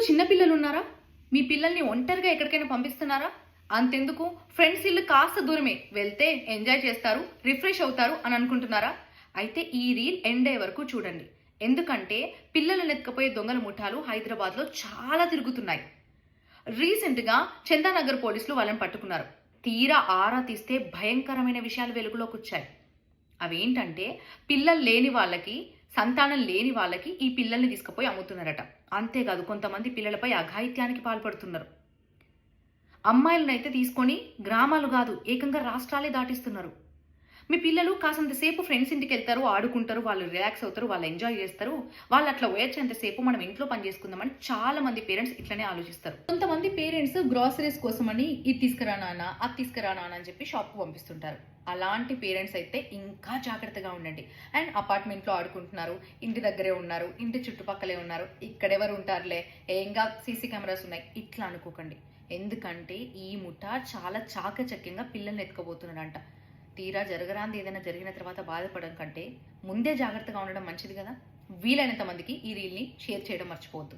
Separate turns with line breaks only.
చిన్న పిల్లలు ఉన్నారా? మీ పిల్లల్ని ఒంటరిగా ఎక్కడికైనా పంపిస్తున్నారా? అంతెందుకు ఫ్రెండ్స్ ఇల్లు కాస్త దూరమే వెళ్తే ఎంజాయ్ చేస్తారు, రిఫ్రెష్ అవుతారు అని అనుకుంటున్నారా? అయితే ఈ రీల్ ఎండ్ అయ్యే వరకు చూడండి. ఎందుకంటే పిల్లలను ఎత్తుకుపోయే దొంగల ముఠాలు హైదరాబాద్లో చాలా తిరుగుతున్నాయి. రీసెంట్‌గా చందానగర్ పోలీసులు వాళ్ళని పట్టుకున్నారు. తీరా ఆరా తీస్తే భయంకరమైన విషయాలు వెలుగులోకొచ్చాయి. అవేంటంటే పిల్లలు లేని వాళ్ళకి, సంతానం లేని వాళ్ళకి ఈ పిల్లల్ని తీసుకుపోయి అమ్ముతున్నారట. అంతేకాదు కొంతమంది పిల్లలపై అఘాయిత్యానికి పాల్పడుతున్నారు. అమ్మాయిలనైతే తీసుకొని గ్రామాలు గాదు, ఏకంగా రాష్ట్రాలే దాటిస్తున్నారు. మీ పిల్లలు కాసంత సేపు ఫ్రెండ్స్ ఇంటికెళ్తారు, ఆడుకుంటారు, వాళ్ళు రిలాక్స్ అవుతారు, వాళ్ళు ఎంజాయ్ చేస్తారు. వాళ్ళు అట్లా పోయొచ్చేంతసేపు మనం ఇంట్లో పని చేసుకుందామని చాలా మంది పేరెంట్స్ ఇట్లనే ఆలోచిస్తారు. కొంతమంది పేరెంట్స్ గ్రాసరీస్ కోసమని ఇది తీసుకురా నాన్న, అది తీసుకురా నాన్న అని చెప్పి షాప్‌కి పంపిస్తుంటారు. అలాంటి పేరెంట్స్ అయితే ఇంకా జాగ్రత్తగా ఉండండి. అండ్ అపార్ట్మెంట్‌లో ఆడుకుంటున్నారు, ఇంటి దగ్గరే ఉన్నారు, ఇంటి చుట్టుపక్కలే ఉన్నారు, ఇక్కడెవరు ఉంటారులే, ఏంగా సీసీ కెమెరాస్ ఉన్నాయి, ఇట్లా అనుకోకండి. ఎందుకంటే ఈ ముఠా చాలా చాకచక్యంగా పిల్లల్ని ఎత్తుకుపోతున్నాడంట. తీరా జరగరాంది ఏదైనా జరిగిన తర్వాత బాధపడడం కంటే ముందే జాగ్రత్తగా ఉండడం మంచిది కదా. వీలైనంత మందికి ఈ రీల్ని షేర్ చేయడం మర్చిపోవద్దు.